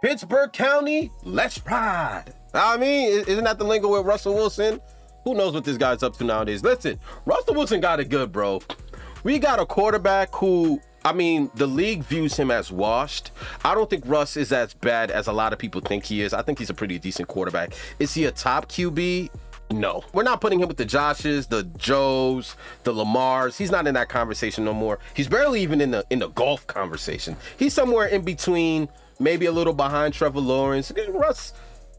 Pittsburgh County, let's ride. I mean, isn't that the lingo with Russell Wilson? Who knows what this guy's up to nowadays? Listen, Russell Wilson got it good, bro. We got a quarterback who, I mean, the league views him as washed. I don't think Russ is as bad as a lot of people think he is. I think he's a pretty decent quarterback. Is he a top QB? No. We're not putting him with the Joshes, the Joes, the Lamars. He's not in that conversation no more. He's barely even in the golf conversation. He's somewhere in between, maybe a little behind Trevor Lawrence. Russ,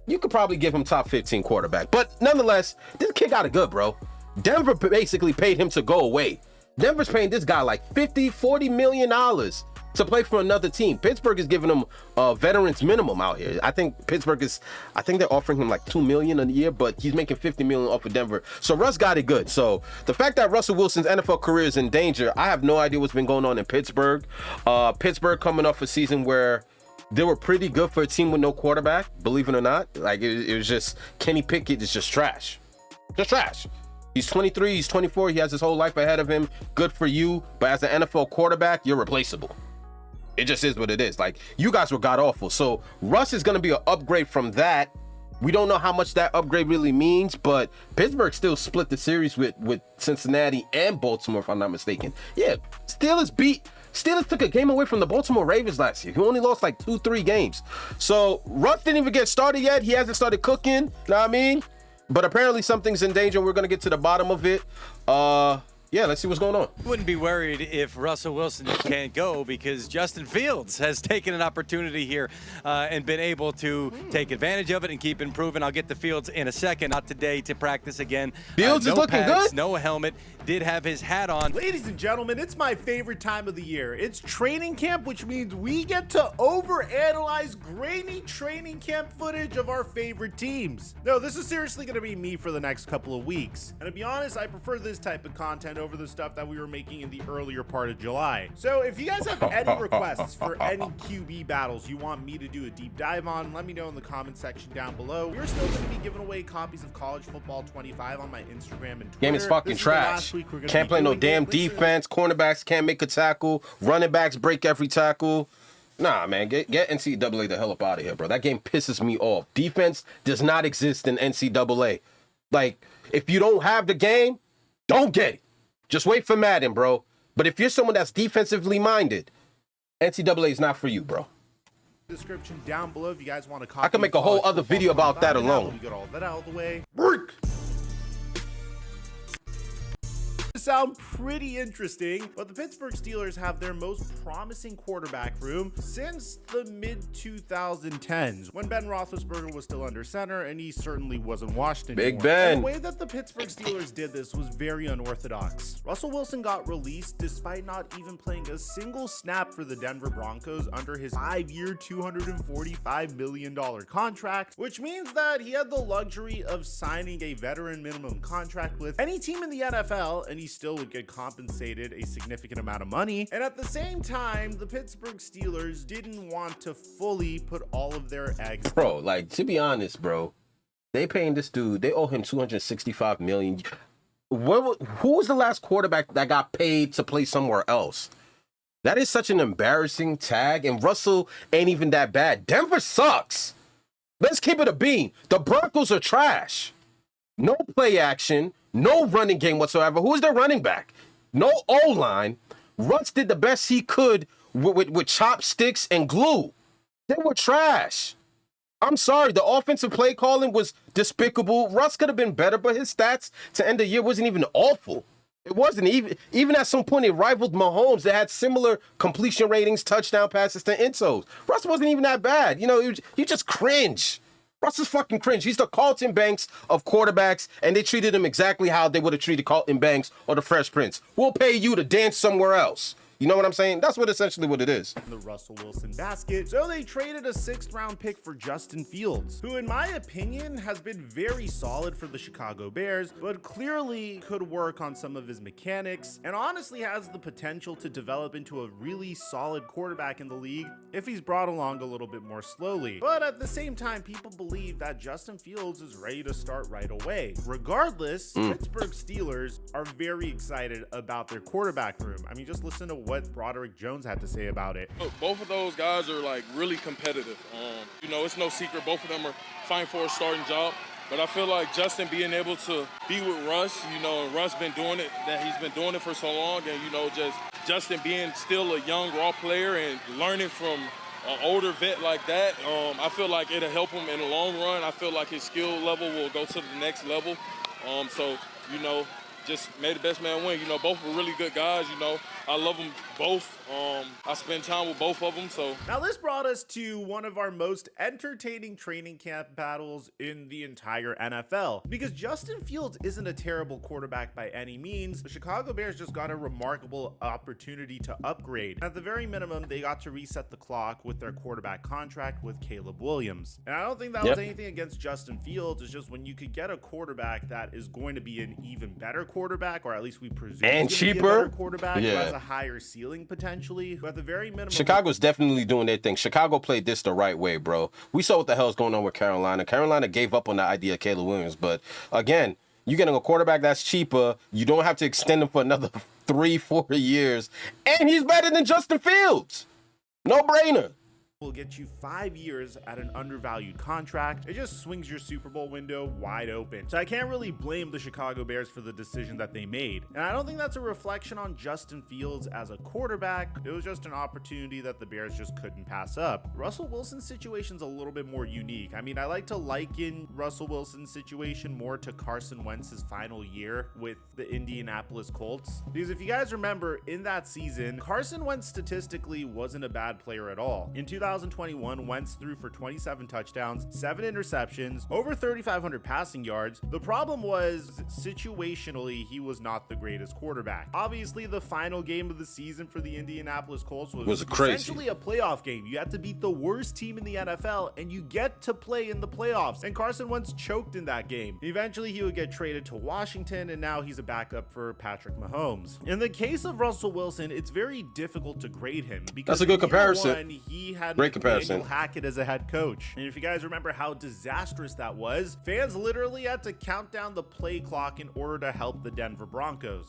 you could probably give him top 15 quarterback. But nonetheless, this kid got it good, bro. Denver basically paid him to go away. Denver's paying this guy like $40 million to play for another team. Pittsburgh is giving him a veterans minimum out here. I think they're offering him like $2 million a year, but he's making $50 million off of Denver. So Russ got it good. So the fact that Russell Wilson's NFL career is in danger, I have no idea what's been going on in Pittsburgh. Pittsburgh coming off a season where they were pretty good for a team with no quarterback, believe it or not. Like it was just Kenny Pickett is just trash. Just trash. He's 23, he's 24, he has his whole life ahead of him. Good for you, but as an NFL quarterback, you're replaceable. It just is what it is. Like, you guys were god-awful. So Russ is going to be an upgrade from that. We don't know how much that upgrade really means, but Pittsburgh still split the series with Cincinnati and Baltimore, if I'm not mistaken. Yeah, Steelers took a game away from the Baltimore Ravens last year. He only lost like 2-3 games. So Russ didn't even get started yet. He hasn't started cooking, you know what I mean? But apparently something's in danger. We're going to get to the bottom of it. Yeah, let's see what's going on. Wouldn't be worried if Russell Wilson can't go, because Justin Fields has taken an opportunity here and been able to take advantage of it and keep improving. I'll get to Fields in a second. Not today to practice again. Fields is looking good. No helmet. Did have his hat on. Ladies and gentlemen, it's my favorite time of the year. It's training camp, which means we get to overanalyze grainy training camp footage of our favorite teams. No, this is seriously going to be me for the next couple of weeks. And to be honest, I prefer this type of content over the stuff that we were making in the earlier part of July. So if you guys have any requests for any QB battles you want me to do a deep dive on, let me know in the comment section down below. We're still going to be giving away copies of College Football 25 on my Instagram and Twitter. Game is fucking trash. Can't play no damn defense. Cornerbacks can't make a tackle. Running backs break every tackle. Nah, man, get NCAA the hell up out of here, bro. That game pisses me off. Defense does not exist in NCAA. Like, if you don't have the game, don't get it. Just wait for Madden, bro. But if you're someone that's defensively minded, NCAA is not for you, bro. Description down below if you guys want to copy. I could make a whole other video about that alone. We got all that out of the way. Work. Sound pretty interesting, but the Pittsburgh Steelers have their most promising quarterback room since the mid-2010s, when Ben Roethlisberger was still under center, and he certainly wasn't washed anymore. Big Ben. And the way that the Pittsburgh Steelers did this was very unorthodox. Russell Wilson got released despite not even playing a single snap for the Denver Broncos under his 5-year, $245 million contract, which means that he had the luxury of signing a veteran minimum contract with any team in the NFL, and he still would get compensated a significant amount of money. And at the same time, the Pittsburgh Steelers didn't want to fully put all of their eggs. Bro, like, to be honest, bro, they paying this dude, they owe him $265 million. Who was the last quarterback that got paid to play somewhere else? That is such an embarrassing tag, and Russell ain't even that bad. Denver sucks. Let's keep it a bean. The Broncos are trash. No play action, no running game whatsoever. Who's their running back? No O-line. Russ did the best he could with chopsticks and glue. They were trash. I'm sorry, the offensive play calling was despicable. Russ could have been better, but his stats to end the year wasn't even awful. It wasn't even at some point it rivaled Mahomes. They had similar completion ratings, touchdown passes to Enzo's. Russ wasn't even that bad. You know, you just cringe. Russ is fucking cringe. He's the Carlton Banks of quarterbacks, and they treated him exactly how they would have treated Carlton Banks or the Fresh Prince. We'll pay you to dance somewhere else. You know what I'm saying? That's essentially what it is. The Russell Wilson basket. So they traded a 6th-round pick for Justin Fields, who in my opinion has been very solid for the Chicago Bears, but clearly could work on some of his mechanics and honestly has the potential to develop into a really solid quarterback in the league if he's brought along a little bit more slowly. But at the same time, people believe that Justin Fields is ready to start right away. Regardless, Pittsburgh Steelers are very excited about their quarterback room. I mean, just listen to what Broderick Jones had to say about it. Both of those guys are like really competitive. You know, it's no secret. Both of them are fighting for a starting job. But I feel like Justin being able to be with Russ, you know, and Russ been doing it, that he's been doing it for so long. And, you know, just Justin being still a young, raw player and learning from an older vet like that, I feel like it'll help him in the long run. I feel like his skill level will go to the next level. So, you know, just made the best man win. You know, both are really good guys, you know. I love them both. I spend time with both of them, so. Now this brought us to one of our most entertaining training camp battles in the entire NFL. Because Justin Fields isn't a terrible quarterback by any means, the Chicago Bears just got a remarkable opportunity to upgrade. At the very minimum, they got to reset the clock with their quarterback contract with Caleb Williams. And I don't think that was anything against Justin Fields. It's just when you could get a quarterback that is going to be an even better quarterback, or at least we presume and he's gonna be a cheaper better quarterback who has a higher ceiling potentially, but at the very minimum, Chicago's definitely doing their thing. Chicago played this the right way, bro. We saw what the hell's going on with Carolina. Carolina gave up on the idea of Caleb Williams, but again, you're getting a quarterback that's cheaper. You don't have to extend him for another 3-4 years, and he's better than Justin Fields. No brainer. will get you 5 years at an undervalued contract. It just swings your Super Bowl window wide open. So I can't really blame the Chicago Bears for the decision that they made. And I don't think that's a reflection on Justin Fields as a quarterback. It was just an opportunity that the Bears just couldn't pass up. Russell Wilson's situation's a little bit more unique. I mean, I like to liken Russell Wilson's situation more to Carson Wentz's final year with the Indianapolis Colts. Because if you guys remember, in that season, Carson Wentz statistically wasn't a bad player at all. In 2021, Wentz threw for 27 touchdowns, 7 interceptions, over 3,500 passing yards. The problem was, situationally, he was not the greatest quarterback. Obviously, the final game of the season for the Indianapolis Colts was crazy. Essentially a playoff game. You had to beat the worst team in the NFL, and you get to play in the playoffs. And Carson Wentz choked in that game. Eventually, he would get traded to Washington, and now he's a backup for Patrick Mahomes. In the case of Russell Wilson, it's very difficult to grade him because that's a good in year comparison. one, he had Great comparison. Nathaniel Hackett as a head coach. And if you guys remember how disastrous that was, fans literally had to count down the play clock in order to help the Denver Broncos.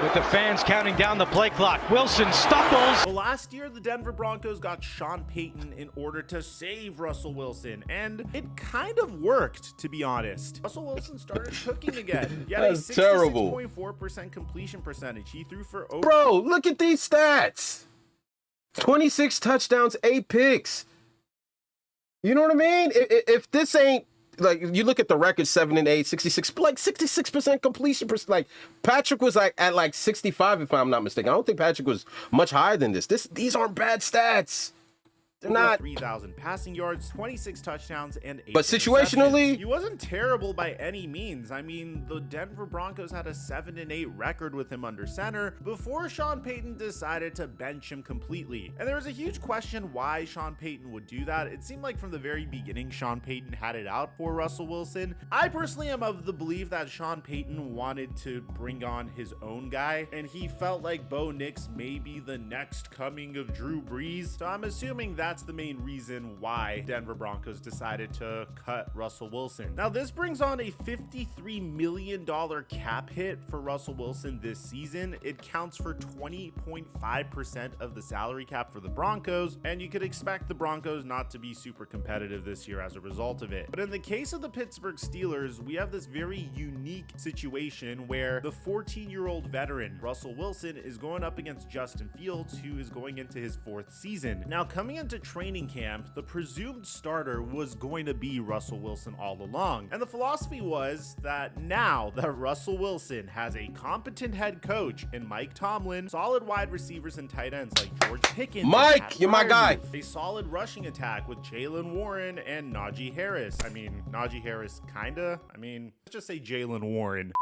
With the fans counting down the play clock, Wilson stumbles. Well, last year, the Denver Broncos got Sean Payton in order to save Russell Wilson, and it kind of worked, to be honest. Russell Wilson started cooking again. He had a That's terrible. 66.4% completion percentage. He threw for over... Bro, look at these stats. 26 touchdowns, 8 picks. You know what I mean? If this ain't, like, you look at the record, 7 and 8, 66, like 66% completion percent. Like Patrick was like at like 65, if I'm not mistaken. I don't think Patrick was much higher than this. These aren't bad stats. They're not 3,000 passing yards, 26 touchdowns, and 8 But situationally, he wasn't terrible by any means. I mean, the Denver Broncos had a 7-8 record with him under center before Sean Payton decided to bench him completely. And there was a huge question why Sean Payton would do that. It seemed like from the very beginning, Sean Payton had it out for Russell Wilson. I personally am of the belief that Sean Payton wanted to bring on his own guy, and he felt like Bo Nix may be the next coming of Drew Brees. So I'm assuming that's the main reason why Denver Broncos decided to cut Russell Wilson. Now, this brings on a $53 million cap hit for Russell Wilson this season. It counts for 20.5% of the salary cap for the Broncos, and you could expect the Broncos not to be super competitive this year as a result of it. But in the case of the Pittsburgh Steelers, we have this very unique situation where the 14-year-old veteran Russell Wilson is going up against Justin Fields, who is going into his 4th season. Now, coming into training camp, the presumed starter was going to be Russell Wilson all along. And the philosophy was that now that Russell Wilson has a competent head coach in Mike Tomlin, solid wide receivers and tight ends like George Pickens, Mike, you're my guy. a solid rushing attack with Jalen Warren and Najee Harris. I mean, Najee Harris kinda. I mean, let's just say Jalen Warren.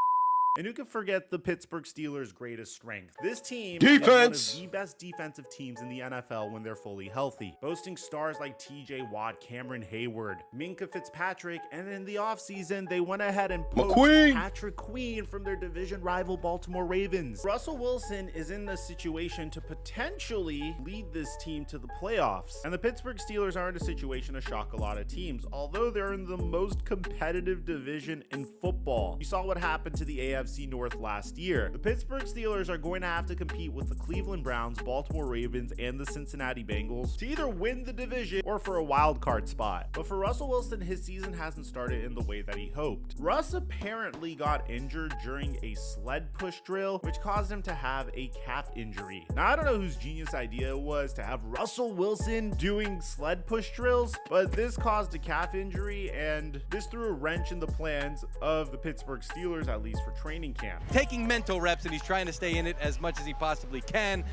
And who could forget the Pittsburgh Steelers' greatest strength? This team Defense. is one of the best defensive teams in the NFL when they're fully healthy, boasting stars like TJ Watt, Cameron Hayward, Minkah Fitzpatrick, and in the offseason, they went ahead and poached Patrick Queen from their division rival Baltimore Ravens. Russell Wilson is in the situation to potentially lead this team to the playoffs, and the Pittsburgh Steelers are in a situation to shock a lot of teams, although they're in the most competitive division in football. You saw what happened to the AFC NFC North last year. The Pittsburgh Steelers are going to have to compete with the Cleveland Browns, Baltimore Ravens, and the Cincinnati Bengals to either win the division or for a wild card spot. But for Russell Wilson, his season hasn't started in the way that he hoped. Russ apparently got injured during a sled push drill, which caused him to have a calf injury. Now, I don't know whose genius idea it was to have Russell Wilson doing sled push drills, but this caused a calf injury, and this threw a wrench in the plans of the Pittsburgh Steelers, at least for training camp. Taking mental reps, and he's trying to stay in it as much as he possibly can.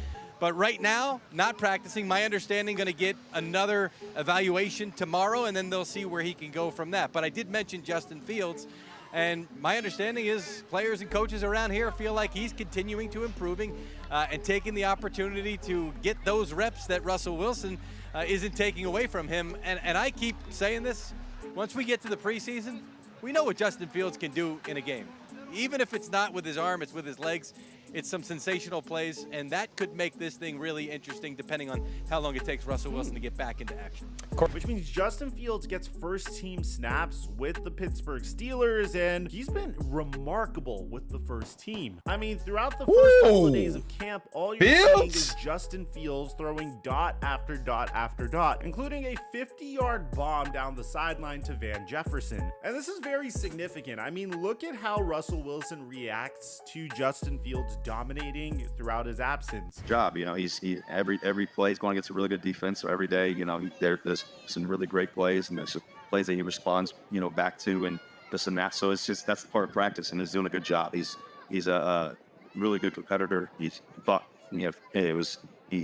But right now, not practicing. My understanding, going to get another evaluation tomorrow, and then they'll see where he can go from that. But I did mention Justin Fields, and my understanding is players and coaches around here feel like he's continuing to improving and taking the opportunity to get those reps that Russell Wilson isn't taking away from him. And I keep saying this, once we get to the preseason, we know what Justin Fields can do in a game. Even if it's not with his arm, it's with his legs. It's some sensational plays, and that could make this thing really interesting depending on how long it takes Russell Wilson to get back into action. Which means Justin Fields gets first team snaps with the Pittsburgh Steelers, and he's been remarkable with the first team. I mean, throughout the first couple of days of camp, all you're seeing is Justin Fields throwing dot after dot after dot, including a 50-yard bomb down the sideline to Van Jefferson. And this is very significant. I mean, look at how Russell Wilson reacts to Justin Fields dominating throughout his absence. Job, you know, every play he's going against a really good defense. So every day, you know, there's some really great plays, and there's plays that he responds, you know, back to, and this and that. So it's just that's part of practice, and he's doing a good job. He's a really good competitor. He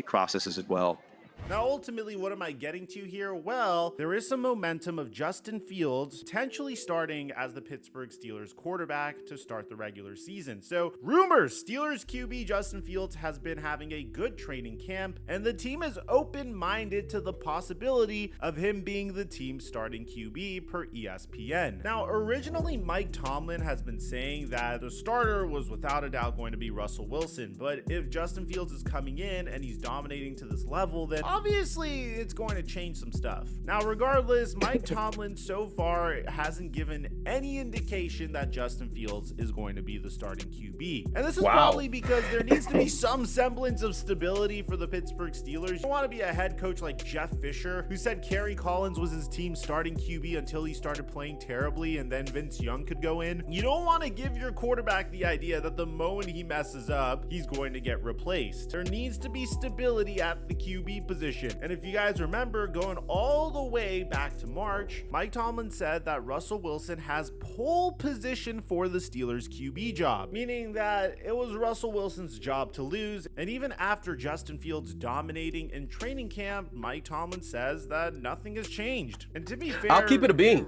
processes it well. Now, ultimately, what am I getting to here? Well, there is some momentum of Justin Fields potentially starting as the Pittsburgh Steelers quarterback to start the regular season. So, rumors, Steelers QB Justin Fields has been having a good training camp, and the team is open-minded to the possibility of him being the team's starting QB per ESPN. Now, originally, Mike Tomlin has been saying that the starter was without a doubt going to be Russell Wilson, but if Justin Fields is coming in and he's dominating to this level, then obviously it's going to change some stuff. Now, regardless, Mike Tomlin so far hasn't given any indication that Justin Fields is going to be the starting QB. And this is probably because there needs to be some semblance of stability for the Pittsburgh Steelers. You don't want to be a head coach like Jeff Fisher, who said Kerry Collins was his team's starting QB until he started playing terribly and then Vince Young could go in. You don't want to give your quarterback the idea that the moment he messes up, he's going to get replaced. There needs to be stability at the QB position. And if you guys remember, going all the way back to March, Mike Tomlin said that Russell Wilson has pole position for the Steelers QB job, meaning that it was Russell Wilson's job to lose. And even after Justin Fields dominating in training camp, Mike Tomlin says that nothing has changed. And to be fair, I'll keep it a bean.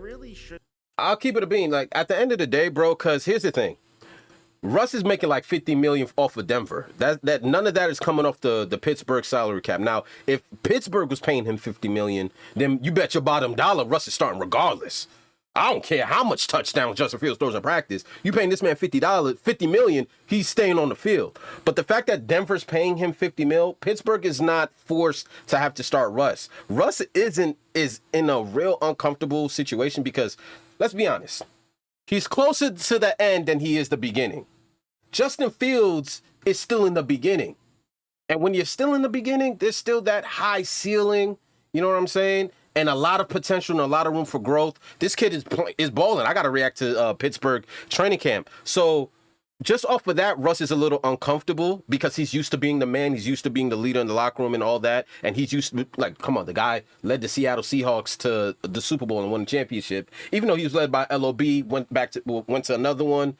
I'll keep it a bean. Like, at the end of the day, bro, because here's the thing. Russ is making like $50 million off of Denver. That none of that is coming off the Pittsburgh salary cap. Now, if Pittsburgh was paying him $50 million, then you bet your bottom dollar Russ is starting regardless. I don't care how much touchdowns Justin Fields throws in practice. You paying this man $50 million, he's staying on the field. But the fact that Denver's paying him $50 million, Pittsburgh is not forced to have to start Russ. Russ is in a real uncomfortable situation because, let's be honest, he's closer to the end than he is the beginning. Justin Fields is still in the beginning. And when you're still in the beginning, there's still that high ceiling, you know what I'm saying? And a lot of potential and a lot of room for growth. This kid is balling. I got to react to Pittsburgh training camp. So just off of that, Russ is a little uncomfortable because he's used to being the man. He's used to being the leader in the locker room and all that. And he's used to, like, come on, the guy led the Seattle Seahawks to the Super Bowl and won the championship. Even though he was led by LOB, went to another one,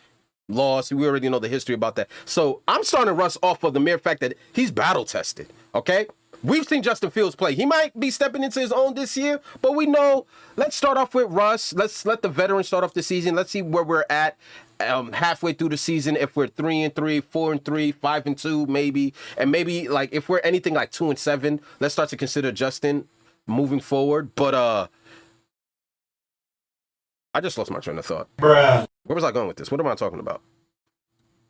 lost. We already know the history about that. So I'm starting Russ off of the mere fact that he's battle tested, okay? We've seen Justin Fields play. He might be stepping into his own this year, but we know, let's start off with Russ. Let's let the veterans start off the season. Let's see where we're at halfway through the season. If we're 3-3, 4-3, 5-2, maybe. And maybe, like, if we're anything like 2-7, let's start to consider Justin moving forward. But I just lost my train of thought. Bruh. Where was I going with this? What am I talking about?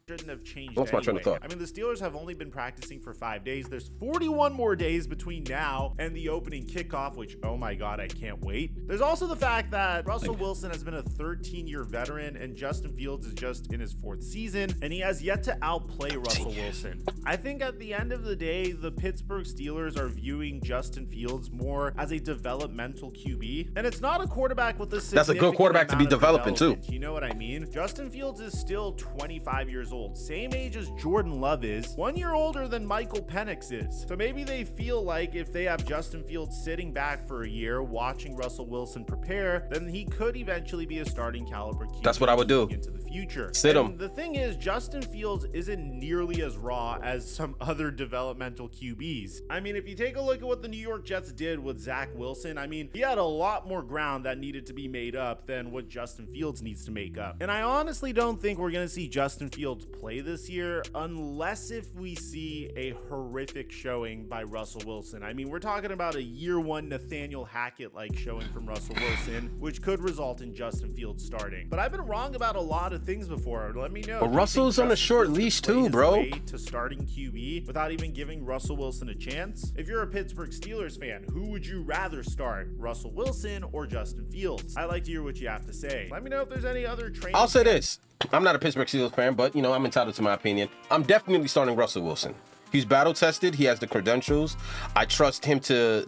shouldn't have changed What's my train of anyway. thought? I mean, the Steelers have only been practicing for 5 days. There's 41 more days between now and the opening kickoff, which, oh my God, I can't wait. There's also the fact that Russell Wilson has been a 13-year veteran and Justin Fields is just in his 4th season, and he has yet to outplay Russell Wilson. I think at the end of the day, the Pittsburgh Steelers are viewing Justin Fields more as a developmental QB, and it's not a quarterback with a That's a good quarterback to be developing too. You know what I mean? Justin Fields is still 25 years old, same age as Jordan Love is, 1 year older than Michael Penix is. So maybe they feel like if they have Justin Fields sitting back for a year watching Russell Wilson prepare, then he could eventually be a starting caliber QB. That's what I would do. Into the future. Sit And him. the thing is, Justin Fields isn't nearly as raw as some other developmental QBs. I mean, if you take a look at what the New York Jets did with Zach Wilson, I mean, he had a lot more ground that needed to be made up than what Justin Fields needs to make up. And I honestly don't think we're going to see Justin Fields play this year unless if we see a horrific showing by Russell Wilson. I mean, we're talking about a year 1 Nathaniel Hackett-like showing from Russell Wilson, which could result in Justin Fields starting. But I've been wrong about a lot of things before. Let me know. But Do you Russell's think on a Justin short Fields could leash play too, his bro. way to starting QB without even giving Russell Wilson a chance? If you're a Pittsburgh Steelers fan, who would you rather start, Russell Wilson or Justin Fields? I'd like to hear what you have to say. Let me know if there's any other training. I'll say this. I'm not a Pittsburgh Steelers fan, but, you know, I'm entitled to my opinion. I'm definitely starting Russell Wilson. He's battle tested. He has the credentials. I trust him to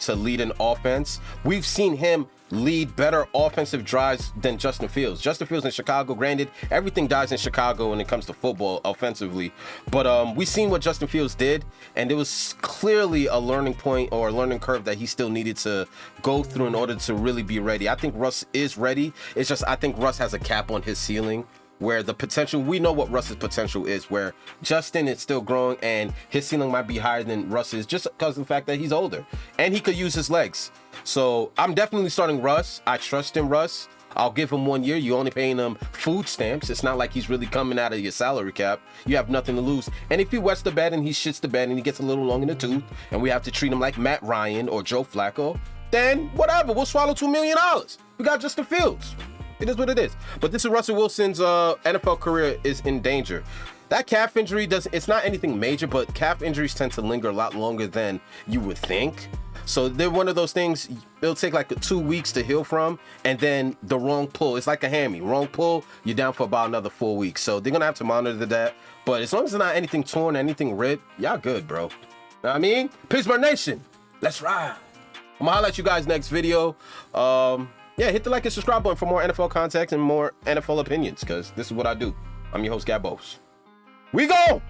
lead an offense. We've seen him lead better offensive drives than Justin Fields. Justin Fields in Chicago, granted, everything dies in Chicago when it comes to football offensively. But we've seen what Justin Fields did, and it was clearly a learning point or a learning curve that he still needed to go through in order to really be ready. I think Russ is ready. It's just I think Russ has a cap on his ceiling, where the potential, we know what Russ's potential is, where Justin is still growing and his ceiling might be higher than Russ's just because of the fact that he's older and he could use his legs. So I'm definitely starting Russ. I trust in Russ. I'll give him 1 year. You're only paying him food stamps. It's not like he's really coming out of your salary cap. You have nothing to lose. And if he wets the bed and he shits the bed and he gets a little long in the tooth and we have to treat him like Matt Ryan or Joe Flacco, then whatever, we'll swallow $2 million. We got Justin Fields. It is what it is. But this is Russell Wilson's NFL career is in danger. That calf injury it's not anything major, but calf injuries tend to linger a lot longer than you would think. So they're one of those things, it'll take like 2 weeks to heal from, and then the wrong pull, it's like a hammy. Wrong pull, you're down for about another 4 weeks. So they're gonna have to monitor that. But as long as it's not anything torn, anything ripped, y'all good, bro. Know what I mean? Pittsburgh Nation, let's ride. I'm gonna holler at you guys next video. Yeah, hit the like and subscribe button for more NFL content and more NFL opinions, because this is what I do. I'm your host, Gabos. We go!